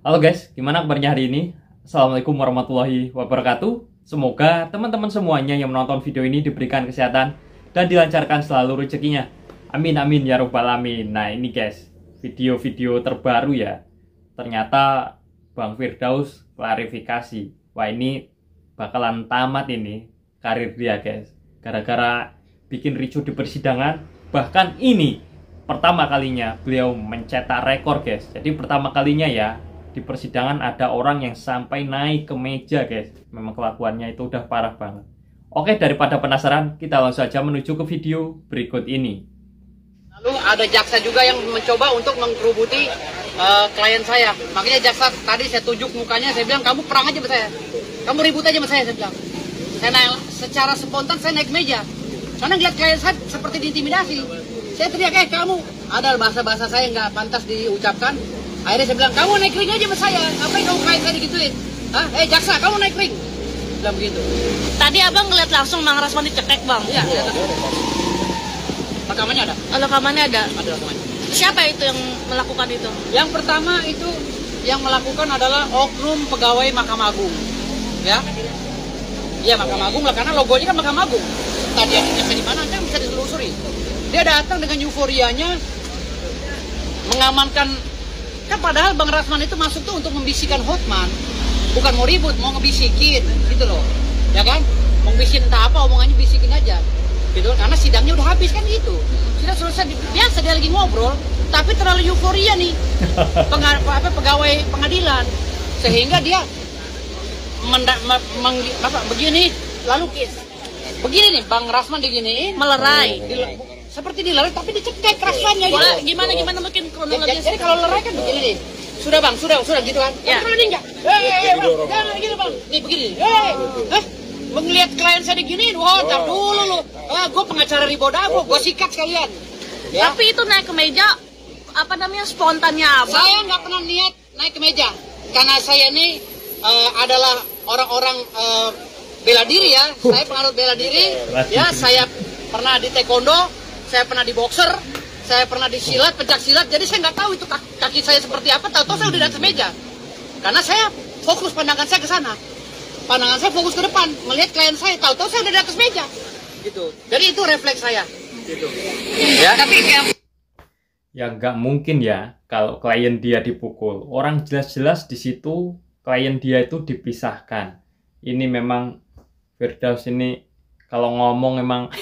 Halo guys, gimana kabarnya hari ini? Assalamualaikum warahmatullahi wabarakatuh. Semoga teman-teman semuanya yang menonton video ini diberikan kesehatan dan dilancarkan selalu rezekinya. Amin amin ya robbal alamin. Nah ini guys, video-video terbaru ya. Ternyata Bang Firdaus klarifikasi. Wah ini bakalan tamat ini karir dia guys. Gara-gara bikin ricu di persidangan. Bahkan ini pertama kalinya beliau mencetak rekor guys. Jadi pertama kalinya ya di persidangan ada orang yang sampai naik ke meja guys. Memang kelakuannya itu udah parah banget. Oke, daripada penasaran, kita langsung saja menuju ke video berikut ini. Lalu ada jaksa juga yang mencoba untuk mengkerubuti klien saya. Makanya jaksa tadi saya tunjuk mukanya, saya bilang kamu perang aja sama saya. Kamu ribut aja sama saya bilang. Saya naik, secara spontan saya naik meja. Karena ngeliat klien saya seperti diintimidasi. Saya teriak, kamu. Ada bahasa-bahasa saya nggak pantas diucapkan. Akhirnya saya bilang, kamu naik ring aja sama saya. Ngapain kamu klien saya digituin? Hah? Jaksa, kamu naik ring. Bilang begitu. Tadi abang ngeliat langsung Mang Rasman dicekek bang? Iya, rekamannya ada. Rekamannya ada? Ada rekamannya. Siapa itu yang melakukan itu? Yang pertama itu yang melakukan adalah oknum pegawai Mahkamah Agung. Ya. Iya, Mahkamah Agung lah, karena logonya kan Mahkamah Agung. Tadi yang di mana kan bisa ditelusuri. Dia datang dengan euforianya mengamankan, kan padahal Bang Rasman itu masuk tuh untuk membisikkan Hotman. Bukan mau ribut, mau ngebisikin gitu loh. Ya kan? Mau bisikin entah apa, omongannya bisikin aja. Gitu, karena sidangnya udah habis kan gitu. Sudah selesai, biasa dia lagi ngobrol, tapi terlalu euforia nih. Pegawai pengadilan. Sehingga dia begini, lalu begini nih, Bang Rasman diginiin, Melerai. Seperti dilerai tapi dicekek rasanya Wah, gitu. gimana mungkin kronologisnya? Jadi kalau lerai kan begini nih. Sudah bang, sudah gitu kan. Ya. Kalau ini enggak. Bang, jangan gitu bang. Nih begini. Melihat klien saya diginiin, wah tar dulu lu. Gue pengacara Ribodago, gue sikat sekalian. Ya. Tapi itu naik ke meja, apa namanya, spontannya abang? Saya nggak pernah niat naik ke meja. Karena saya ini adalah orang-orang bela diri ya. Saya penganut bela diri. Ya, saya pernah di taekwondo. Saya pernah di boxer, saya pernah di silat, pencak silat, jadi saya nggak tahu itu kaki saya seperti apa, tahu-tahu saya udah di atas meja. Karena saya fokus pandangan saya ke sana. Pandangan saya fokus ke depan, melihat klien saya, tahu-tahu saya udah di atas meja. Gitu. Jadi itu refleks saya. Gitu. Ya. Tapi Ya nggak mungkin ya kalau klien dia dipukul. Orang jelas-jelas di situ klien dia itu dipisahkan. Ini memang Firdaus ini kalau ngomong memang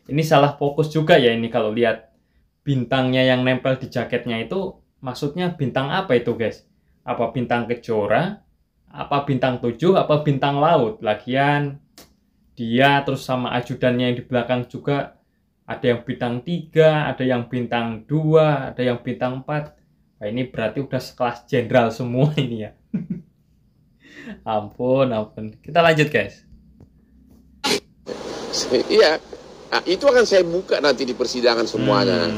ini salah fokus juga ya ini kalau lihat bintangnya yang nempel di jaketnya itu maksudnya bintang apa itu guys? Apa bintang kejora? Apa bintang 7? Apa bintang laut? Lagian dia terus sama ajudannya yang di belakang juga ada yang bintang 3, ada yang bintang 2, ada yang bintang 4. Nah, ini berarti udah sekelas jenderal semua ini ya. Ampun. Kita lanjut guys. Iya. Nah, itu akan saya buka nanti di persidangan semuanya.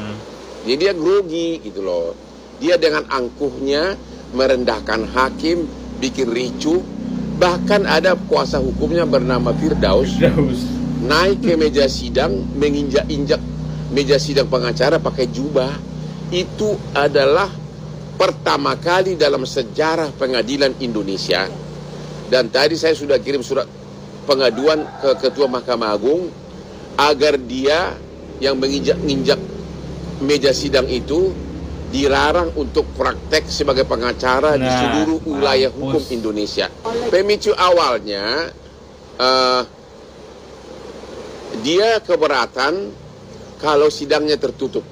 Jadi dia grogi gitu loh. Dia dengan angkuhnya merendahkan hakim, bikin ricu. Bahkan ada kuasa hukumnya bernama Firdaus naik ke meja sidang, menginjak-injak meja sidang pengacara pakai jubah. Itu adalah pertama kali dalam sejarah pengadilan Indonesia. Dan tadi saya sudah kirim surat pengaduan ke Ketua Mahkamah Agung agar dia yang menginjak-injak meja sidang itu dilarang untuk praktek sebagai pengacara di seluruh wilayah hukum Indonesia. Pemicu awalnya dia keberatan kalau sidangnya tertutup.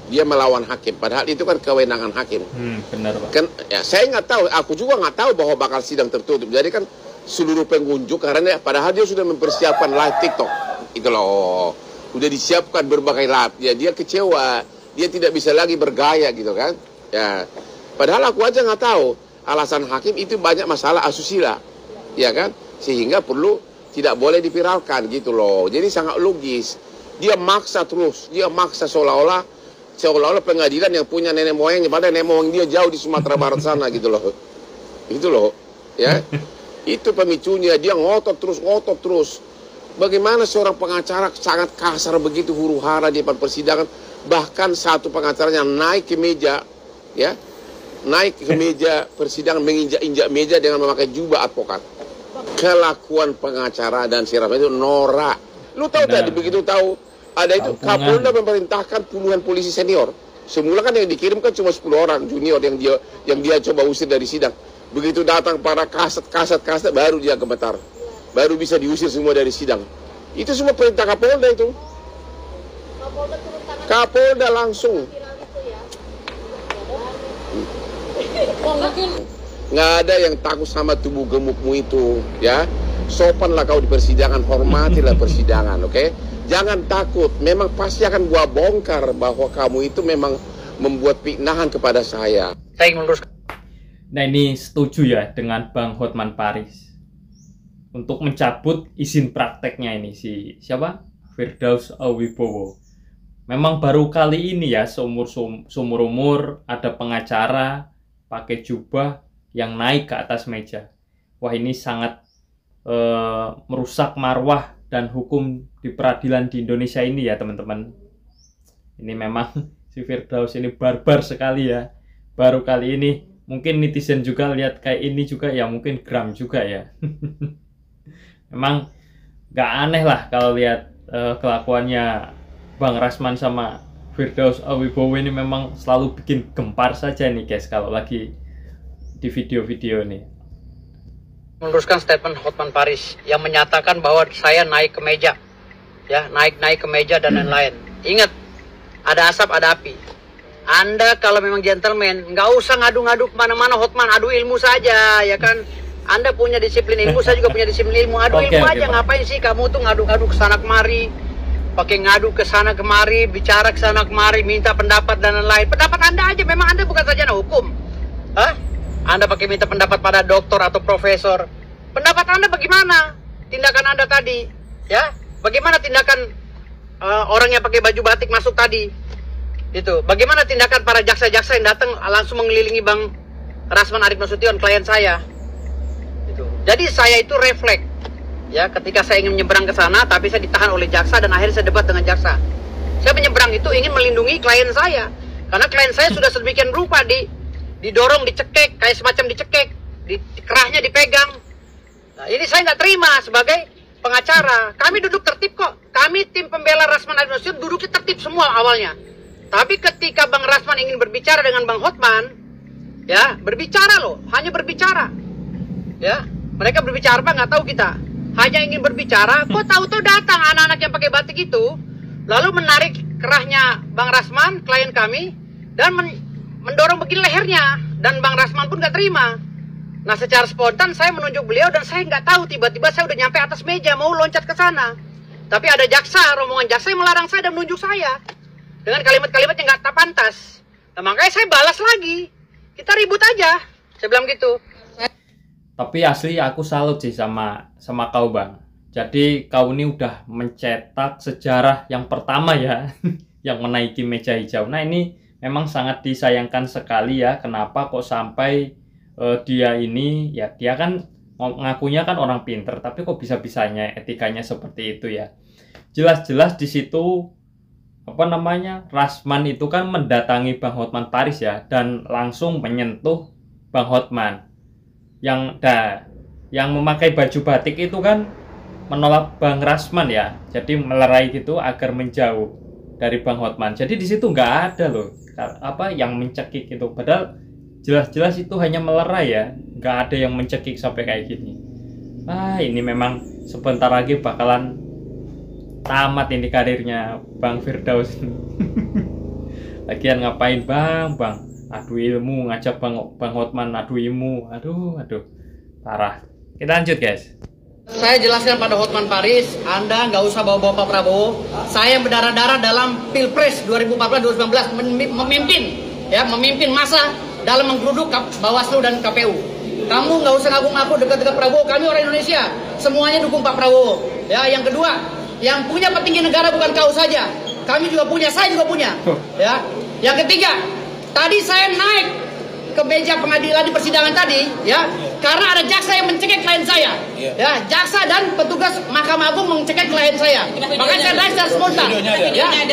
Dia melawan hakim, padahal itu kan kewenangan hakim. Benar Pak. Kan, ya, saya nggak tahu, aku juga nggak tahu bahwa bakal sidang tertutup. Jadi kan seluruh pengunjung, karena padahal dia sudah mempersiapkan live TikTok. Itu loh, udah disiapkan berbagai lap. Ya, dia kecewa, dia tidak bisa lagi bergaya gitu kan. Ya, padahal aku aja nggak tahu alasan hakim itu banyak masalah asusila, ya kan, sehingga perlu tidak boleh dipiralkan gitu loh. Jadi sangat logis. Dia maksa terus, dia maksa seolah-olah pengadilan yang punya nenek moyangnya, padahal nenek moyang dia jauh di Sumatera Barat sana gitu loh. Itu loh, ya. Itu pemicunya, dia ngotot terus. Bagaimana seorang pengacara sangat kasar begitu huru hara di depan persidangan, bahkan satu pengacaranya naik ke meja, ya, naik ke meja persidangan, menginjak-injak meja dengan memakai jubah advokat. Kelakuan pengacara dan Siraf itu norak. Lu tahu tadi begitu tahu ada itu Kapolda memerintahkan puluhan polisi senior. Semula kan yang dikirim kan cuma 10 orang junior yang dia coba usir dari sidang. Begitu datang para kaset baru dia gemetar. Baru bisa diusir semua dari sidang. Itu semua perintah Kapolda itu. Kapolda langsung. Nggak ada yang takut sama tubuh gemukmu itu, ya. Sopanlah kau di persidangan, hormatilah persidangan, oke? Jangan takut, memang pasti akan gua bongkar bahwa kamu itu memang membuat fitnahan kepada saya. Saya ingin meluruskan. Nah, ini setuju ya dengan Bang Hotman Paris untuk mencabut izin prakteknya ini siapa? Firdaus Wibowo. Memang baru kali ini ya seumur umur ada pengacara pakai jubah yang naik ke atas meja. Wah, ini sangat merusak marwah dan hukum di peradilan di Indonesia ini ya teman-teman. Ini memang si Firdaus ini barbar sekali ya. Baru kali ini mungkin netizen juga lihat kayak ini juga ya, mungkin geram juga ya. Memang gak aneh lah kalau lihat kelakuannya Bang Rasman sama Firdaus Wibowo ini memang selalu bikin gempar saja nih guys kalau lagi di video-video ini. Meluruskan statement Hotman Paris yang menyatakan bahwa saya naik ke meja, ya naik ke meja dan lain-lain. Ingat, ada asap ada api. Anda kalau memang gentleman, nggak usah ngadu-ngadu kemana-mana Hotman, adu ilmu saja, ya kan? Anda punya disiplin ilmu, saya juga punya disiplin ilmu. Adu ilmu aja, ngapain sih kamu tuh ngadu-ngadu ke sana kemari, pakai ngadu ke sana kemari, bicara ke sana kemari, minta pendapat dan lain-lain. Pendapat Anda aja, memang Anda bukan sarjana hukum, hah? Anda pakai minta pendapat pada doktor atau profesor. Pendapat Anda bagaimana? Tindakan Anda tadi, ya? Bagaimana tindakan orang yang pakai baju batik masuk tadi? Itu. Bagaimana tindakan para jaksa-jaksa yang datang langsung mengelilingi Bang Rasman Arief Nasution, klien saya? Itu. Jadi saya itu refleks, ya, ketika saya ingin menyeberang ke sana, tapi saya ditahan oleh jaksa dan akhirnya saya debat dengan jaksa. Saya menyeberang itu ingin melindungi klien saya, karena klien saya sudah sedemikian rupa didorong, dicekek, kayak semacam dicekek, kerahnya dipegang. Nah, ini saya nggak terima sebagai pengacara. Kami duduk tertib kok. Kami tim pembela Rasman Arief Nasution duduknya tertib semua awalnya. Tapi ketika Bang Rasman ingin berbicara dengan Bang Hotman, ya berbicara loh, hanya berbicara. Ya, mereka berbicara apa nggak tahu kita. Hanya ingin berbicara. Kok tahu-tahu datang anak-anak yang pakai batik itu, lalu menarik kerahnya Bang Rasman, klien kami, dan mendorong begini lehernya, dan Bang Rasman pun nggak terima. Nah, secara spontan saya menunjuk beliau dan saya nggak tahu, tiba-tiba saya udah nyampe atas meja mau loncat ke sana. Tapi ada jaksa, rombongan jaksa yang melarang saya dan menunjuk saya dengan kalimat-kalimat yang nggak pantas. Nah, makanya saya balas lagi, kita ribut aja, saya bilang gitu. Tapi asli aku salut sih sama kau Bang. Jadi kau ini udah mencetak sejarah yang pertama ya yang menaiki meja hijau. Nah, ini memang sangat disayangkan sekali ya. Kenapa kok sampai dia ini, ya dia kan ngakunya kan orang pinter, tapi kok bisa-bisanya etikanya seperti itu ya. Jelas-jelas di situ apa namanya, Rasman itu kan mendatangi Bang Hotman Paris ya, dan langsung menyentuh Bang Hotman yang memakai baju batik itu kan menolak Bang Rasman ya, jadi melerai gitu agar menjauh dari Bang Hotman. Jadi di situ nggak ada loh apa yang mencekik itu, padahal jelas-jelas itu hanya melerai ya, nggak ada yang mencekik sampai kayak gini. Ini memang sebentar lagi bakalan tamat ini karirnya Bang Firdaus. Lagian ngapain bang adu ilmu, ngajak Bang Hotman adu ilmu, aduh parah. Kita lanjut guys. Saya jelaskan pada Hotman Paris, Anda nggak usah bawa-bawa Pak Prabowo. Saya yang berdarah-darah dalam Pilpres 2014-2019 memimpin masa dalam menggeruduk Bawaslu dan KPU. Kamu nggak usah ngaku-ngaku dekat-dekat Prabowo. Kami orang Indonesia, semuanya dukung Pak Prabowo. Ya, yang kedua, yang punya petinggi negara bukan kau saja. Kami juga punya, saya juga punya. Ya, yang ketiga, tadi saya naik ke meja pengadilan di persidangan tadi, ya, karena ada jaksa yang mencekik klien saya. Ya, jaksa dan petugas Mahkamah Agung mencekik klien saya. Makanya saya naik secara spontan.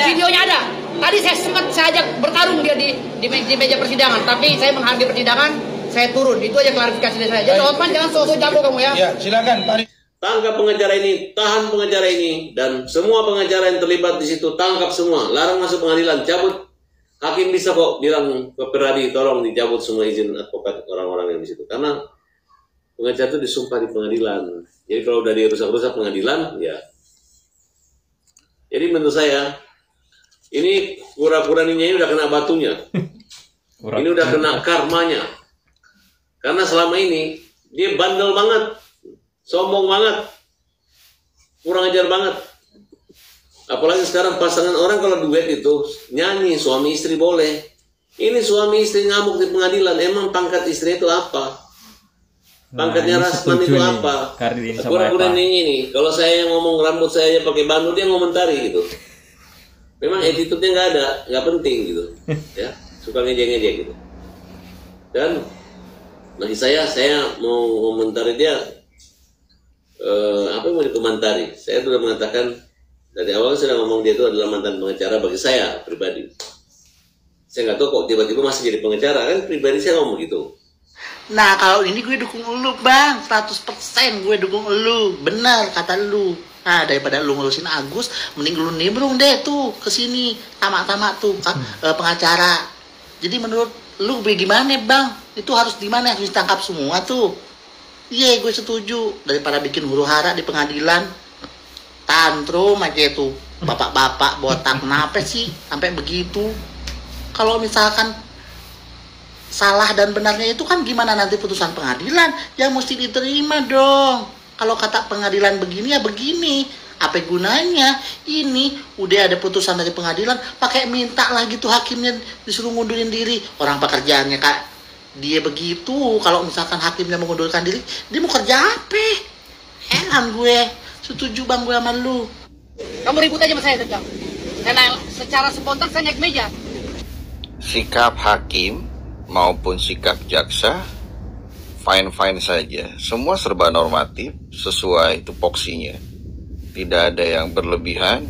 Videonya ada. Tadi saya ajak bertarung dia di meja persidangan, tapi saya menghargai persidangan, saya turun. Itu aja klarifikasi dari saya. Jadi Hotman jangan sosok jago kamu ya. Ya, silakan Pak. Tangkap pengacara ini, tahan pengacara ini, dan semua pengacara yang terlibat di situ tangkap semua, larang masuk pengadilan, cabut. Hakim bisa kok bilang ke Peradi, tolong dicabut semua izin advokat orang-orang yang di situ, karena pengacara itu disumpah di pengadilan. Jadi kalau udah dirusak-rusak pengadilan, ya. Jadi menurut saya, ini kura-kuraninya ini udah kena batunya, ini udah kena karmanya, karena selama ini dia bandel banget. Sombong banget, kurang ajar banget. Apalagi sekarang pasangan orang kalau duet itu nyanyi suami istri boleh. Ini suami istri ngamuk di pengadilan. Emang pangkat istri itu apa? Pangkatnya Rasman itu apa? Kurang-kurang ini. Kalau saya ngomong rambut saya pakai banu, dia ngomentari gitu. Memang attitude-nya nggak ada, nggak penting gitu. Ya, suka ngejek-ngejek gitu. Dan bagi saya mau komentari dia. Apa yang mau dikomentari? Saya sudah mengatakan dari awal, sudah ngomong dia itu adalah mantan pengacara bagi saya pribadi. Saya nggak tahu kok tiba-tiba masih jadi pengacara, kan pribadi saya ngomong gitu. Nah kalau ini gue dukung lu bang, 100% gue dukung lu, benar kata lu. Nah daripada lu ngurusin Agus, mending lu nimbrung deh tuh ke sini tamak-tamak tuh pengacara. Jadi menurut lu bagaimana bang? Itu harus di mana, harus ditangkap semua tuh. Iya, gue setuju. Daripada bikin huru-hara di pengadilan, tantrum aja itu. Bapak-bapak botak, kenapa sih sampai begitu? Kalau misalkan salah dan benarnya itu kan gimana nanti putusan pengadilan? Yang mesti diterima dong. Kalau kata pengadilan begini ya begini. Apa gunanya? Ini udah ada putusan dari pengadilan, pakai minta lagi tuh hakimnya disuruh ngundurin diri. Orang pekerjaannya kak dia begitu. Kalau misalkan hakimnya mengundurkan diri, dia mau kerja apa? Heran gue. Setuju bang gue sama lu. Kamu ribut aja sama saya tentang. Karena secara spontan saya naik meja. Sikap hakim maupun sikap jaksa fine-fine saja. Semua serba normatif sesuai tupoksinya. Tidak ada yang berlebihan,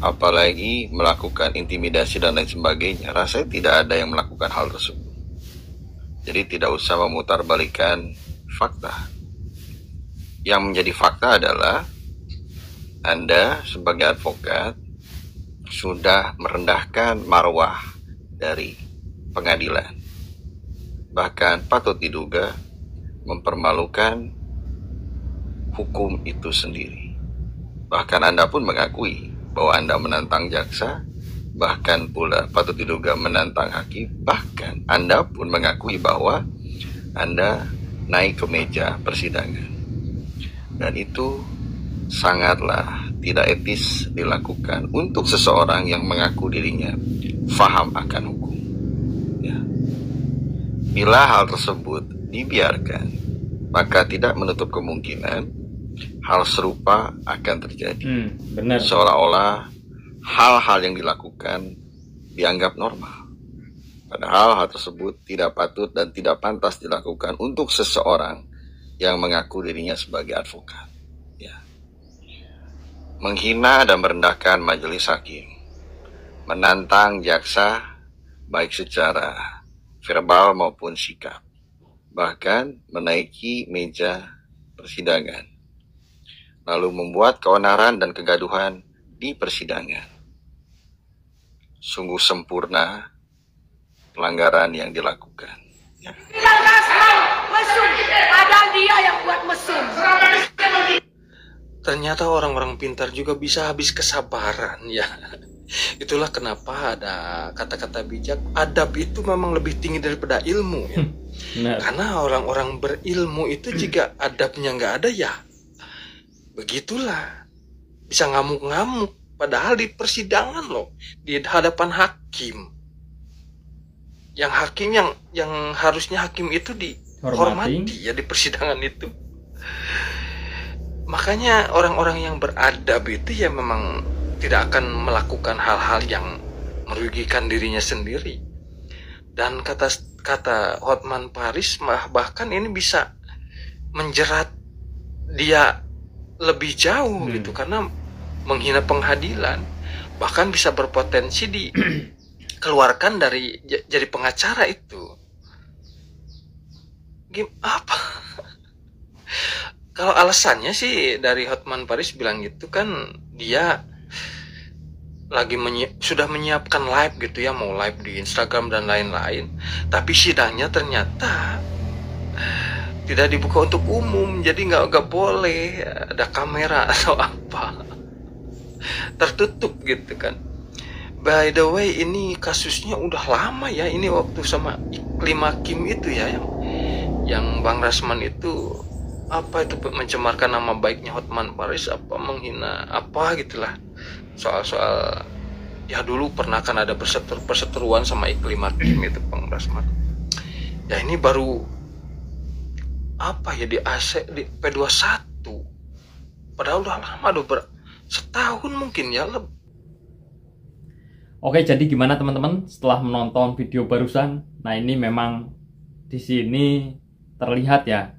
apalagi melakukan intimidasi dan lain sebagainya. Rasanya tidak ada yang melakukan hal tersebut. Jadi tidak usah memutarbalikkan fakta. Yang menjadi fakta adalah Anda sebagai advokat sudah merendahkan marwah dari pengadilan. Bahkan patut diduga mempermalukan hukum itu sendiri. Bahkan Anda pun mengakui bahwa Anda menantang jaksa, bahkan pula patut diduga menantang hakim, bahkan Anda pun mengakui bahwa Anda naik ke meja persidangan. Dan itu sangatlah tidak etis dilakukan untuk seseorang yang mengaku dirinya faham akan hukum. Ya. Bila hal tersebut dibiarkan, maka tidak menutup kemungkinan hal serupa akan terjadi. Benar. Seolah-olah hal-hal yang dilakukan dianggap normal. Padahal hal tersebut tidak patut dan tidak pantas dilakukan untuk seseorang yang mengaku dirinya sebagai advokat. Ya. Menghina dan merendahkan majelis hakim, menantang jaksa baik secara verbal maupun sikap, bahkan menaiki meja persidangan, lalu membuat keonaran dan kegaduhan di persidangan. Sungguh sempurna pelanggaran yang dilakukan. Ya. Mesum, padahal dia yang buat mesum. Ternyata orang-orang pintar juga bisa habis kesabaran ya. Itulah kenapa ada kata-kata bijak. Adab itu memang lebih tinggi daripada ilmu ya. Karena orang-orang berilmu itu jika adabnya nggak ada ya begitulah, bisa ngamuk-ngamuk. Padahal di persidangan loh, di hadapan hakim. Yang hakim yang harusnya hakim itu dihormati ya di persidangan itu. Makanya orang-orang yang beradab itu ya memang tidak akan melakukan hal-hal yang merugikan dirinya sendiri. Dan kata Hotman Paris bahkan ini bisa menjerat dia lebih jauh gitu, karena menghina pengadilan. bahkan bisa berpotensi dikeluarkan dari jadi pengacara itu. Apa? Kalau alasannya sih dari Hotman Paris bilang gitu kan, dia lagi sudah menyiapkan live gitu ya, mau live di Instagram dan lain-lain, tapi sidangnya ternyata tidak dibuka untuk umum, jadi nggak boleh ada kamera atau apa, tertutup gitu kan. By the way, ini kasusnya udah lama ya, ini waktu sama Iklim Hakim itu ya, yang Bang Rasman itu apa itu mencemarkan nama baiknya Hotman Paris, apa menghina apa gitulah, soal ya dulu pernah kan ada perseteruan sama Iklim Hakim itu Bang Rasman. Ya ini baru apa ya di P21, padahal udah lama, setahun mungkin ya lebih. Oke, jadi gimana teman-teman setelah menonton video barusan? Nah, ini memang di sini terlihat ya,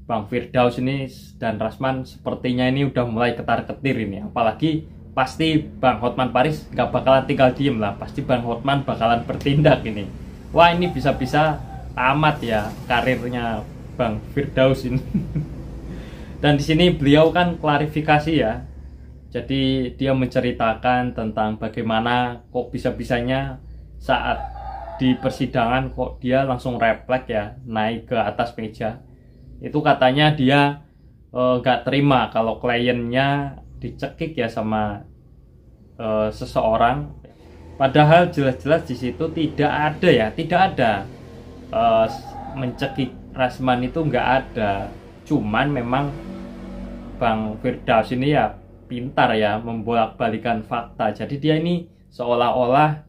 Bang Firdaus ini dan Rasman sepertinya ini udah mulai ketar-ketir ini. Apalagi pasti Bang Hotman Paris gak bakalan tinggal diem lah, pasti Bang Hotman bakalan bertindak ini. Wah, ini bisa-bisa tamat ya karirnya Bang Firdaus ini. Dan di sini beliau kan klarifikasi ya. Jadi dia menceritakan tentang bagaimana kok bisa-bisanya saat di persidangan kok dia langsung refleks ya, naik ke atas meja. Itu katanya dia gak terima kalau kliennya dicekik ya sama seseorang. Padahal jelas-jelas di situ tidak ada mencekik Rasman itu nggak ada. Cuman memang Bang Firdaus ini ya pintar ya membolak-balikan fakta. Jadi dia ini seolah-olah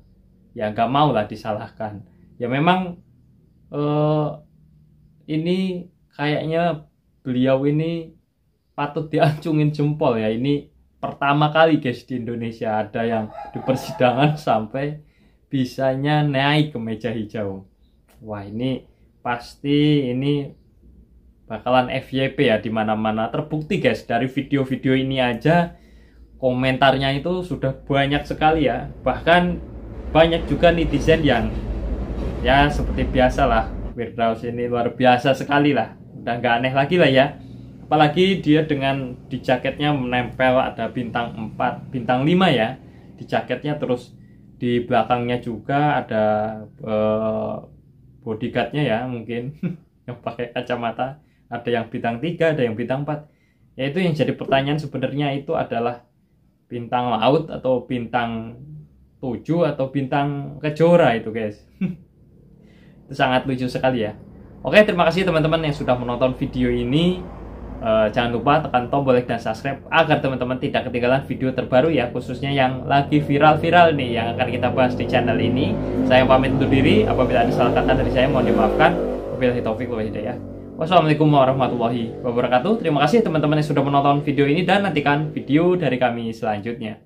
ya nggak mau lah disalahkan. Ya memang ini kayaknya beliau ini patut diacungin jempol ya. Ini pertama kali guys di Indonesia ada yang di persidangan sampai bisanya naik ke meja hijau. Wah, ini pasti ini bakalan FYP ya di mana-mana. Terbukti guys, dari video-video ini aja komentarnya itu sudah banyak sekali ya. Bahkan banyak juga netizen yang ya seperti biasa lah, Firdaus ini luar biasa sekali lah, udah nggak aneh lagi lah ya. Apalagi dia dengan di jaketnya menempel ada bintang 4, bintang 5 ya di jaketnya, terus di belakangnya juga ada bodyguardnya ya mungkin yang pakai kacamata, ada yang bintang 3, ada yang bintang 4. Yaitu yang jadi pertanyaan sebenarnya itu adalah bintang laut atau bintang 7 atau bintang kejora itu guys. Itu sangat lucu sekali ya. Oke, terima kasih teman-teman yang sudah menonton video ini. Jangan lupa tekan tombol like dan subscribe agar teman-teman tidak ketinggalan video terbaru ya, khususnya yang lagi viral-viral nih yang akan kita bahas di channel ini. Saya pamit undur diri, apabila ada salah kata dari saya mohon dimaafkan. Wabillahi taufiq wal hidayah. Wassalamualaikum warahmatullahi wabarakatuh. Terima kasih teman-teman yang sudah menonton video ini dan nantikan video dari kami selanjutnya.